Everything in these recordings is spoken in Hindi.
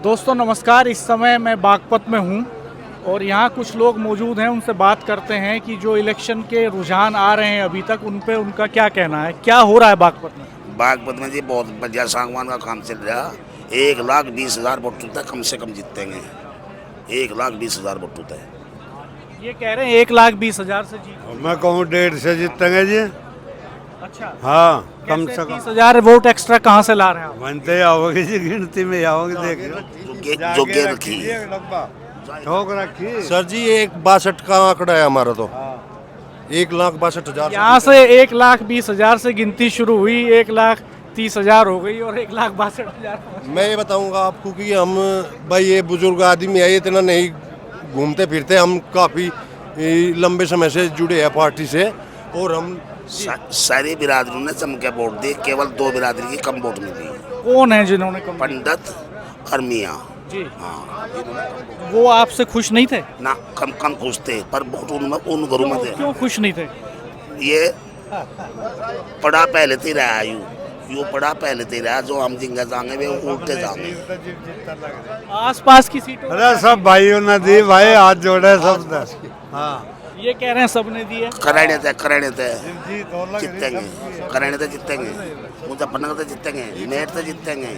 दोस्तों नमस्कार। इस समय मैं बागपत में हूँ और यहाँ कुछ लोग मौजूद हैं, उनसे बात करते हैं कि जो इलेक्शन के रुझान आ रहे हैं अभी तक उन पे उनका क्या कहना है, क्या हो रहा है बागपत में। बागपत में जी बहुत बढ़िया सागवान का काम चल रहा है। 1,20,000 वोट तक कम से कम जीतेंगे। 1,20,000 वोट तक। ये कह रहे हैं 1,20,000 से जीत। मैं कहूँ 1.5 से जीतेंगे जी। अच्छा, हाँ, कम से कम 30,000 वोट एक्स्ट्रा कहाँ से ला रहे हैं आप? बनते आओगे जी, गिनती में आओगे। देख जोगे रखी ठोक रखी सर जी 1,62 का आंकड़ा है हमारा तो। 1,62,000। यहाँ से 1,20,000 से गिनती शुरू हुई, 1,30,000 हो गई और 1,62,000। मैं ये बताऊंगा आपको कि हम भाई ये बुजुर्ग आदमी है, इतना नहीं घूमते फिरते। हम काफ़ी लंबे समय से जुड़े हैं पार्टी से और हम सारी बिरादरी ने जम के वोट दिए। केवल 2 बिरादरी की कम वोट मिली। कौन है जिन्होंने कम? पंडित और मियाँ। जी, हाँ, वो आपसे खुश नहीं थे? ना कम कम खुश थे पर वोट उन घरों में थे। क्यों खुश नहीं थे? ये पढ़ा पहले थे रहा आयु, यो पढ़ा पहले थे रहा। जो हम जिंगा जाएंगे वे उल्टे जाएंगे। आसपास की सीटों अरे सब भाइयों ने दी भाई, हाथ जोड़े सब। हाँ, ये कह रहे हैं सबने दी है। कराने थे जीतेंगे। कराने थे जीतेंगे। मुजफ्फरनगर से जीतेंगे। मेरठ से जीतेंगे।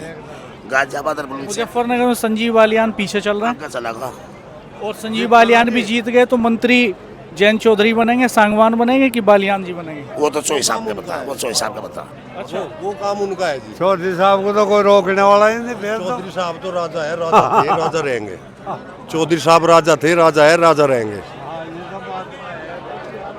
गाजियाबाद और बुलंदशहर मुजफ्फरनगर में संजीव बालियान पीछे चल रहा का चलागा। है और संजीव बालियान भी जीत गए तो मंत्री जैन चौधरी बनेंगे, सांगवान बनेंगे कि बालियान जी बनेंगे? वो तो चौधरी साहब का बता। वो चौधरी साहब का बता। अच्छा, वो काम उनका है जी। चौधरी साहब को तो कोई रोकने वाला ही नहीं। फिर तो चौधरी साहब तो राजा है, राजा थे, राजा रहेंगे। चौधरी साहब राजा थे, राजा है, राजा रहेंगे।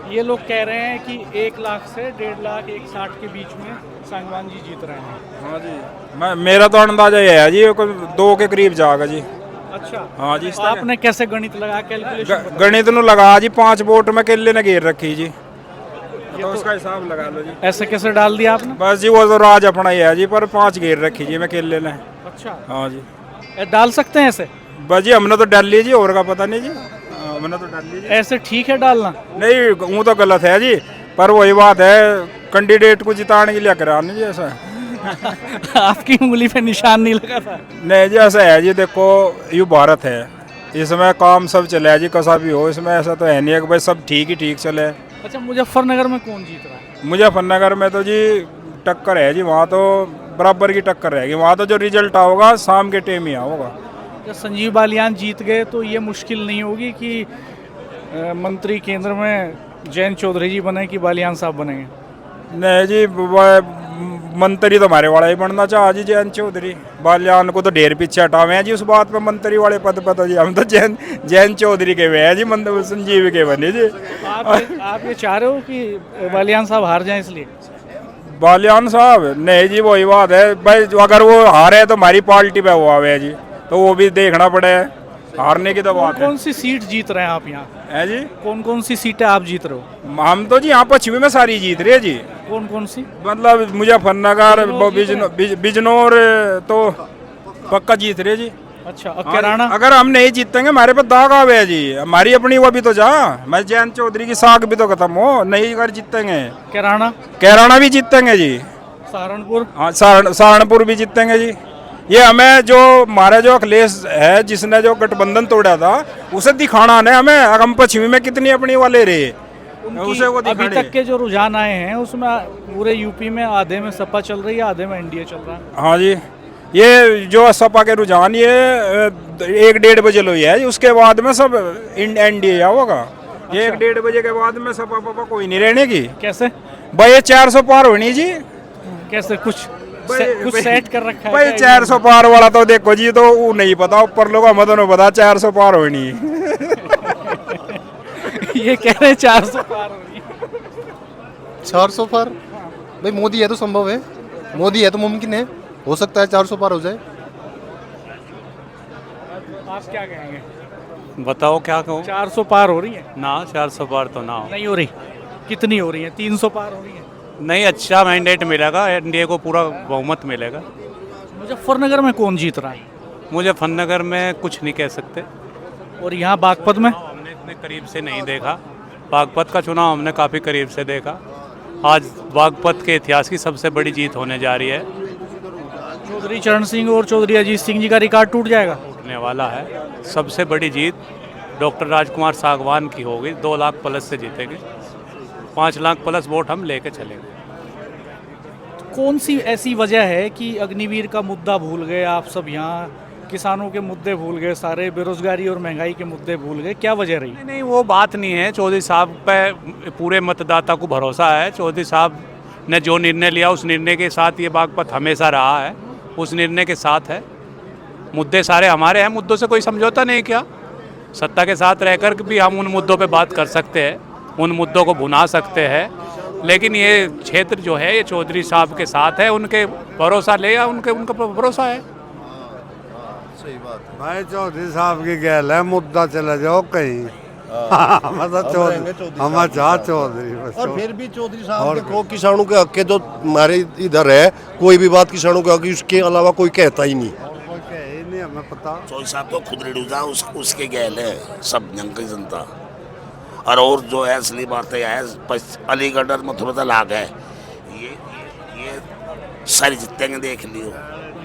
ये लोग कह रहे हैं कि 1 लाख से 1.5 लाख 1,60 के बीच में सांगवान जी जीत रहे हैं। हाँ जी, मेरा तो अंदाजा ये है जी, कोई 2 के करीब जाएगा जी। अच्छा, हाँ जी। तो आपने कैसे गणित लगा, कैलकुलेशन? गणित नु लगा जी, 5 वोट में केले ने घेर रखी जी। तो उसका हिसाब लगा लो जी। ऐसे कैसे डाल दिया आपने? बस जी वो तो राज अपना ही है जी, पर 5 घेर रखी जी मैं केले ने। अच्छा, हाँ जी, डाल सकते हैं ऐसे? बस जी हमने तो डाल ली जी, और का पता नहीं जी। हमने तो डाल ली जी। ऐसे ठीक है डालना? नहीं, वो तो गलत है जी, पर वही बात है, कैंडिडेट को जिताने के लिए करा नहीं जी ऐसा। आपकी उंगली पे निशान नहीं लगा था? नहीं जी, ऐसा है जी, देखो ये भारत है, इसमें काम सब चले है जी, कसा भी हो। इसमें ऐसा तो है नहीं है कि भाई सब ठीक ही ठीक चले। अच्छा, मुजफ्फरनगर में कौन जीत रहा है? मुजफ्फरनगर में तो जी टक्कर है जी, वहाँ तो बराबर की टक्कर रहेगी। वहाँ तो जो रिजल्ट आओगा शाम के टाइम ही होगा। जब संजीव बालियान जीत गए तो ये मुश्किल नहीं होगी कि मंत्री केंद्र में जैन चौधरी जी बने कि बालियान साहब बनेंगे? नहीं जी, मंत्री तो हमारे वाला ही बनना चाह जी, जैन चौधरी। बालियान को तो ढेर पीछे हटावे हैं जी उस बात पे, मंत्री वाले पद पर जी। हम तो जैन चौधरी के हुए हैं जी, संजीव के बने जी। आप ये चाह रहे हो कि बालियान साहब हार जाएं इसलिए? बालियान साहब नहीं जी, वही बात है भाई, अगर वो हारे तो हमारी पार्टी पे वो आवे जी, तो वो भी देखना पड़े। हारने की तो बात है। कौन सी सीट जीत रहे हैं आप यहाँ? है जी, कौन कौन सी सीटें आप जीत रहे हो? हम तो जी यहाँ पश्चिमी में सारी जीत रहे हैं जी। कौन कौन सी? मतलब मुजफ्फरनगर, बिजनौर तो पक्का जीत रहे जी। अच्छा, और कैराना? अगर हम नहीं जीतेंगे हमारे पे दाग आवे है जी। हमारी अपनी वो भी तो जा, मैं जैन चौधरी की साख भी तो खत्म हो। नहीं अगर जीतेंगे कैराना? कैराना भी जीतेंगे जी। सहारनपुर? हाँ, सहारनपुर भी जीतेंगे जी। ये हमें जो हमारा जो अखिलेश है, जिसने जो गठबंधन तोड़ा था, उसे दिखाना है हमें। हम पश्चिमी में कितनी अपनी वाले रहे, उसे वो अभी दिखाने। तक के जो रुझान आए हैं उसमें पूरे यूपी में आधे में सपा चल रही है, आधे में एनडीए चल रहा है। हाँ जी, ये जो सपा के रुझान ये 1-1.5 बजे लो है, उसके बाद में सब एनडीए होगा। ये 1-1.5 बजे के बाद में सपा पपा कोई नहीं रहने की। कैसे भाई ये 400 पार होनी जी। कैसे कुछ कुछ सेट कर रखा है भाई क्या? 400 पार वाला तो देखो जी, तो वो नहीं पता, ऊपर लोग हमें तो नहीं पता 400 पार होनी। ये कह रहे हैं 400 पार हो रही है। 400 पार? भाई मोदी है तो संभव है, मोदी है तो मुमकिन है, हो सकता है 400 पार हो जाए। आप क्या कहेंगे? बताओ क्या कहूँ। 400 पार हो रही है? ना 400 पार तो ना हो। नहीं हो रही? कितनी हो रही है? 300 पार हो रही है? नहीं, अच्छा मैंडेट मिलेगा, एनडीए को पूरा बहुमत मिलेगा। मुजफ्फरनगर में कौन जीत रहा है? मुजफ्फरनगर में कुछ नहीं कह सकते। और यहाँ बागपत में? हमने इतने करीब से नहीं देखा। बागपत का चुनाव हमने काफ़ी करीब से देखा। आज बागपत के इतिहास की सबसे बड़ी जीत होने जा रही है। चौधरी चरण सिंह और चौधरी अजीत सिंह जी का रिकॉर्ड टूट जाएगा। होने वाला है। सबसे बड़ी जीत डॉक्टर राजकुमार सागवान की होगी, 2 लाख प्लस से जीतेंगे। 5 लाख प्लस वोट हम लेके चलेंगे। कौन सी ऐसी वजह है कि अग्निवीर का मुद्दा भूल गए आप सब, यहाँ किसानों के मुद्दे भूल गए, सारे बेरोजगारी और महंगाई के मुद्दे भूल गए, क्या वजह रही? नहीं, वो बात नहीं है। चौधरी साहब पे पूरे मतदाता को भरोसा है। चौधरी साहब ने जो निर्णय लिया उस निर्णय के साथ ये बागपत हमेशा रहा है, उस निर्णय के साथ है। मुद्दे सारे हमारे हैं, मुद्दों से कोई समझौता नहीं किया। सत्ता के साथ रहकर भी हम उन मुद्दों पे बात कर सकते हैं, उन मुद्दों को भुना सकते हैं, लेकिन ये क्षेत्र जो है ये चौधरी साहब के साथ है। उनके भरोसा ले या उनका भरोसा है। सही बात है भाई चौधरी साहब की गैल है, मुद्दा चला जाओ कहीं। मतलब चौधरी हमारा चाह चौधरी बस। और फिर भी चौधरी साहब देखो किसानों के हक के जो हमारे इधर है, कोई भी बात किसानों के हक की उसके अलावा कोई कहता ही नहीं। कोई कहे ही नहीं, हमें पता। चौधरी साहब तो खुद रिड्यूजा उसके गैल है सब जंग की जनता। और जो है असली बातें है अलीगढ़ और मथुरा लाग है, ये सारी जीतेंगे, देख लियो।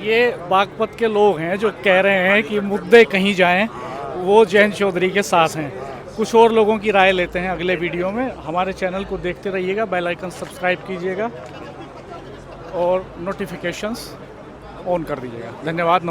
ये बागपत के लोग हैं जो कह रहे हैं कि मुद्दे कहीं जाएं वो जयंत चौधरी के साथ हैं। कुछ और लोगों की राय लेते हैं अगले वीडियो में। हमारे चैनल को देखते रहिएगा, बेल आइकन सब्सक्राइब कीजिएगा और नोटिफिकेशंस ऑन कर दीजिएगा। धन्यवाद।